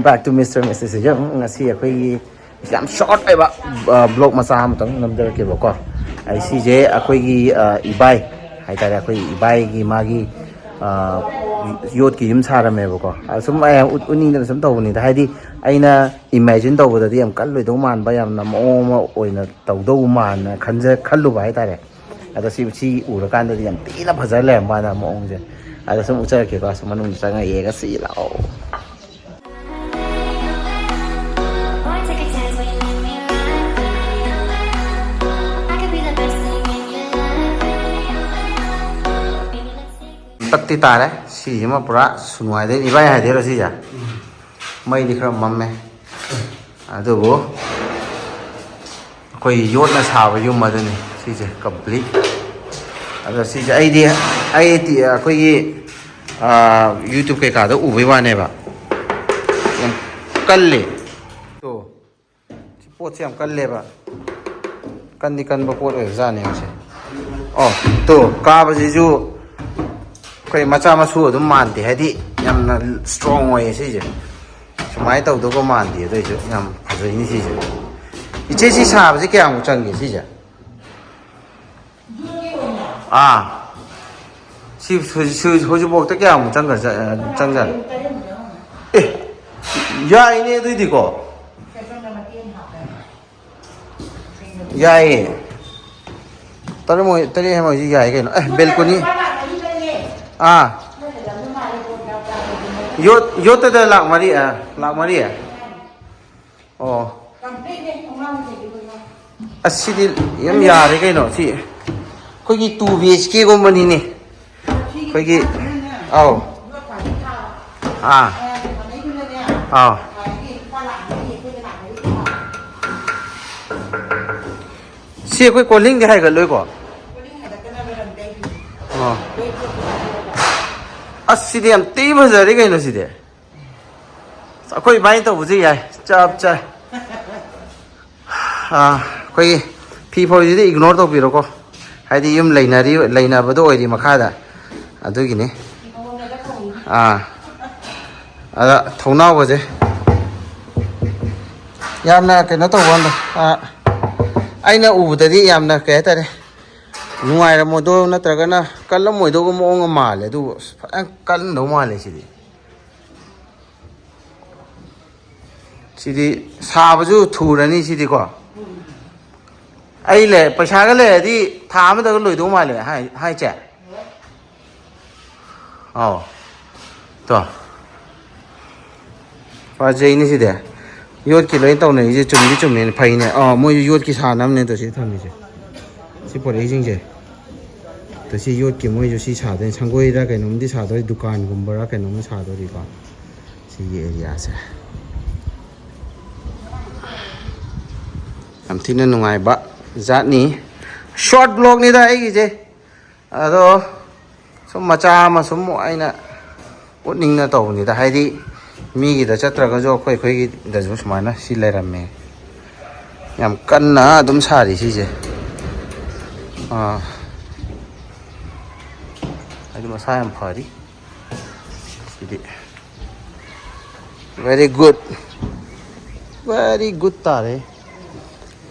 back to Mr. and Mrs. Young. Ngasi akoy yam short ayba vlog macha amatang namdarkebako ai sije akoy ibai haitare akoy ibai gi magi yot ki yum saramebako sum ay uning na sum tawni da haidi aina imagine tawbadadi yam kalloido man ba yam na mo oina tawdo man khanje khallu ba haitare ada si urakan da yam tina phajar le ba na mo ongje ada sum uchar ke ka sum manung changa yega si lao tatti tare si ma pura sunuai de ibai ha de ro si ja mai di khram mamme adu bo koi yot na sa ba yum ma de ni si je complete adu si ja ai ti koi gi youtube ke ka da u bai wa ne ba yam kalle to si pot yam kalle ba kan di kan ba pot e za ne se oh to ka ba ji ju koi macha masu adum mande hadi yamna strong way sije sumai taw do ko mande do je yam phajai ni sije iche si sa ba je kya mu chang ge sije si hoju bok ta kya mu chang ga chang ga ya ini do di ko ya tare mo ji ya ke no balcony yot da lak mari oh asidi yam yare kai no si koi gi 2 BHK go mani ni koi gi au si koi calling de hai ga loi ko asidi am ti bajari kai no side akoi bai to buji yai chap cha koi people ji ignore to biro ko haidi yum leina bado oi ri makha da adu gi ne ada thona baje yamna kai no to won aina ubudadi yamna kai tare nuai ra modo na tragana kallam moido go mo male du kal no male sidi sabaju thurani sidi ko ai le paisa ga le di tha ma da loi do male hai cha to pa jai ni sidi yot ki loi taw nei je chum ni phai ne mo yot ki sa nam ne to si tham ni je si por ei jing je to si yot ki moi jo si sa de changoi ra kai nom di sa do dukan gum ba ra kai nom sa do ri ba si area se am thina nungai ba zat ni short vlog ni da ai gi je ado sum macha ma sum aina utning na taw ni da hai di mi gi da chatra ga jo khoi gi da ju smana si lai ram me yam kan na dum sa ri si je aduh masa yang pari, jadi very good tare.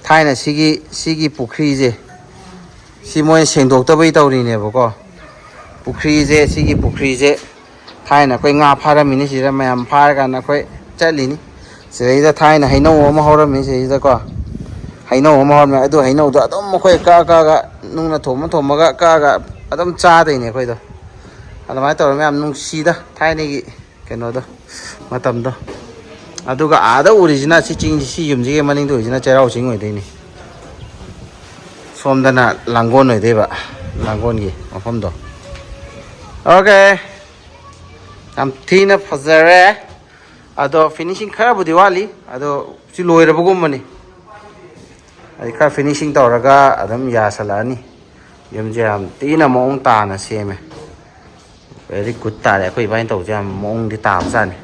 Thai na sigi pukri je, si moi seng doktor bai tau ni ne boko. Pukri je sigi pukri je, Thai na koi nga phara mini si ramai am phara kan na koi chali ni. Sei da Thai na haino oma hora mi sei da ko. Haino oma hora mi adu haino do adom koi ka nung na thoma ga adom cha dai ne koi do. Adamai tawra me am nung si da Thai ni gi keno do matam do. Aduga ada original si ching si yum ji maning do original cherau ching oi dei ni. Som dana langon oi dei ba. Langon gi mafam do. Okay. Am thina phazare ado finishing khara bu diwali ado si loi ra bugum mani. Ai ka finishing tawraga adam ya salani. Yum je am tina mong ta na seme. Very good tare koi bain taw jam mong di ta sa ni.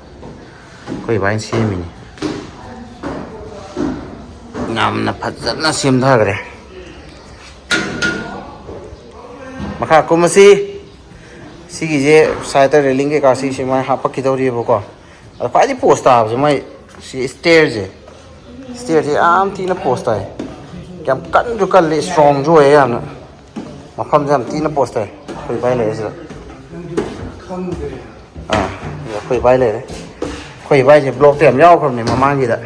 Koi bain seme ni. Ngam na phazana sem tha gare. Makha kumasi sigi je saita railing ke kasi simai hapak ki dori boko ꯈ꯭ꯋꯥꯏꯗꯒꯤ ꯄꯣꯁ ꯇꯥꯕꯁꯦ ꯃꯣꯏ ꯁꯤ ꯁ꯭ꯇꯦꯌꯔꯁꯦ ꯌꯥꯝ ꯊꯤꯅ ꯄꯣꯁ ꯇꯥꯏ ꯌꯥꯝ ꯀꯟꯁꯨ ꯀꯜꯂꯤ ꯏꯁꯇ꯭ꯔꯣꯡꯁꯨ ꯑꯣꯏꯌꯦ ꯌꯥꯝꯅ ꯃꯐꯝꯁꯦ ꯌꯥꯝ ꯊꯤꯅ ꯄꯣꯁ ꯇꯥꯏ ꯑꯩꯈꯣꯏ ꯏꯕꯥꯏ ꯂꯩꯔꯦ ꯁꯤꯗ ꯑꯩꯈꯣꯏ ꯏꯕꯥꯏ ꯂꯩꯔꯦ ꯑꯩꯈꯣꯏ ꯏꯕꯥꯏꯁꯦ ꯕ꯭ꯂꯣꯛꯇ ꯌꯥꯝ ꯌꯥꯎꯈ꯭ꯔꯕꯅꯦ ꯃꯃꯥꯡꯒꯤꯗ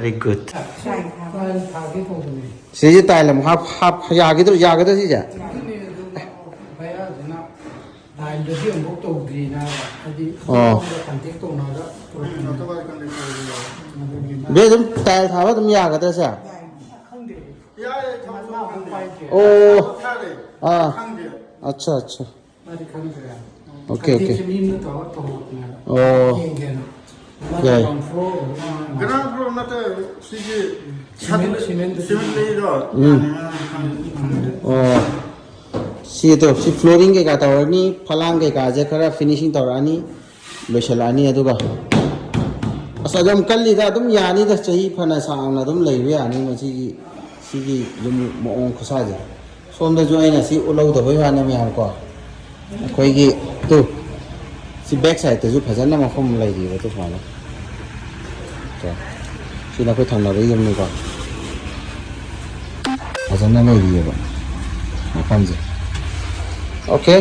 ꯚꯦꯔꯤ ꯒꯨꯗ ꯁꯤꯁꯦ ꯇꯥꯏꯜ ꯑꯃꯨꯛ ꯌꯥꯒꯗ꯭ꯔꯣ ꯁꯤꯁꯦ ꯇꯥꯏꯜꯗꯗꯤ ꯑꯃꯨꯛ ꯇꯧꯗ꯭ꯔꯤꯅ ꯍꯥꯏꯗꯤ ꯀꯟꯇꯦꯛ ꯇꯧꯅꯔꯒ ꯕꯦ ꯑꯗꯨꯝ ꯇꯥꯏꯜ ꯊꯥꯕ ꯑꯗꯨꯝ ꯌꯥꯒꯗ꯭ꯔꯥ ꯁꯦ ꯈꯪꯗꯦ ꯑꯣ ꯑꯠꯆꯥ ꯑꯠꯆꯥ ꯃꯥꯗꯤ ꯈꯪꯗ꯭ꯔꯦ ꯑꯣꯀꯦ ꯑꯣꯀꯦ ꯃꯤ ꯑꯃꯅ ꯇꯧꯔ ꯇꯧꯍꯧꯕꯅꯦꯕ ꯑꯣ ꯌꯦꯡꯒꯦꯅ ꯌꯥꯏ Ground floor nata sige Cement leiro ꯑꯣ ꯁꯤ ꯐ꯭ꯂꯣꯔꯤꯡ ꯀꯩꯀꯥ ꯇꯧꯔꯅꯤ ꯐꯂꯥꯡ ꯀꯩꯀꯥꯁꯦ ꯈꯔ ꯐꯤꯅꯤꯁꯤꯡ ꯇꯧꯔꯛꯑꯅꯤ ꯂꯣꯏꯁꯤꯜꯂꯛꯑꯅꯤ ꯑꯗꯨꯒ ꯑꯁ ꯑꯗꯨꯝ ꯀꯜꯂꯤꯗ ꯑꯗꯨꯝ ꯌꯥꯅꯤꯗ ꯆꯍꯤ ꯐꯅ ꯁꯥꯡꯅ ꯑꯗꯨꯝ ꯂꯩꯕ ꯌꯥꯅꯤ ꯁꯤꯒꯤ ꯌꯨꯝ ꯃꯑꯣꯡ ꯈꯨꯁꯥꯁꯦ ꯁꯣꯝꯗꯁꯨ ꯑꯩꯅ ꯁꯤ ꯎꯠꯍꯧꯗꯕꯩ ꯋꯥꯅꯤ ꯃꯌꯥꯝꯀꯣ ꯑꯩꯈꯣꯏꯒꯤ ꯁꯤ ꯕꯦꯛ ꯁꯥꯏꯗꯠꯇꯁꯨ ꯐꯖꯅ ꯃꯐꯝ ꯂꯩꯔꯤꯕ ꯁꯨꯃꯥꯏꯅ ꯁꯤꯅ ꯑꯩꯈꯣꯏ ꯊꯪꯅꯕ ꯌꯨꯝꯅꯤꯀꯣ ꯐꯖꯅ ꯂꯩꯔꯤꯑꯕ ꯃꯐꯝꯁꯦ ꯑꯣꯀꯦ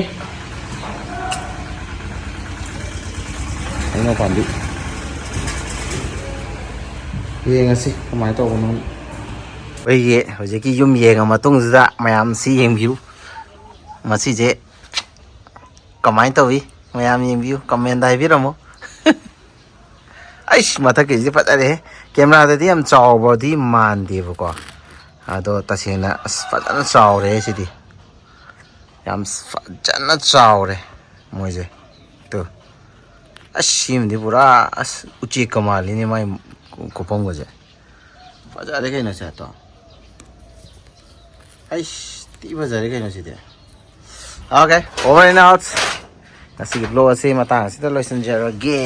ꯑꯩꯅ ꯄꯥꯝꯕꯤ ꯌꯦꯡꯉꯁꯤ ꯀꯃꯥꯏꯅ ꯇꯧꯕꯅꯣ ꯑꯩꯈꯣꯏꯒꯤ ꯍꯧꯖꯤꯛꯀꯤ ꯌꯨꯝ ꯌꯦꯡꯉ ꯃꯇꯨꯡꯁꯤꯗ ꯃꯌꯥꯝ ꯁꯤ ꯌꯦꯡꯕꯤꯌꯨ ꯃꯁꯤꯁꯦ ꯀꯃꯥꯏꯅ ꯇꯧꯋꯤ ꯃꯌꯥꯝ ꯌꯦꯡꯕꯤꯌꯨ ꯀꯃꯦꯟꯗ ꯍꯥꯏꯕꯤꯔꯝꯃꯨ ꯑꯩꯁ ꯃꯊꯛꯀꯤꯁꯤꯗꯤ ꯐꯖꯔꯦꯍꯦ ꯀꯦꯃꯦꯔꯥꯗꯗꯤ ꯌꯥꯝ ꯆꯥꯎꯕꯗꯤ ꯃꯥꯟꯗꯦꯕꯀꯣ ꯑꯗꯣ ꯇꯁꯦꯡꯅ ꯑꯁ ꯐꯖꯅ ꯆꯥꯎꯔꯦ ꯁꯤꯗꯤ ꯌꯥꯝ ꯐꯖꯅ ꯆꯥꯎꯔꯦ ꯃꯣꯏꯁꯦ ꯑꯁ ꯁꯤꯃꯗꯤ ꯄꯨꯔꯥ ꯑꯁ ꯎꯆꯦꯛꯀ ꯃꯥꯜꯂꯤꯅꯦ ꯃꯥꯏ ꯈꯨꯐꯝꯒꯁꯦ ꯐꯖꯔꯦ ꯀꯩꯅꯣ ꯁꯦꯠꯇꯣ ꯑꯩꯁ ꯊꯤ ꯐꯖꯔꯦ ꯀꯩꯅꯣ ꯁꯤꯗꯤ ꯑꯣꯀꯦ ꯑꯣꯚꯔ ꯑꯦꯟ ꯑꯥꯎꯠ ꯉꯁꯤꯒꯤ ꯕ꯭ꯂꯣꯛ ꯑꯁꯤ ꯃꯇꯥꯡ ꯑꯁꯤꯗ ꯂꯣꯏꯁꯤꯟꯖꯔꯒꯦ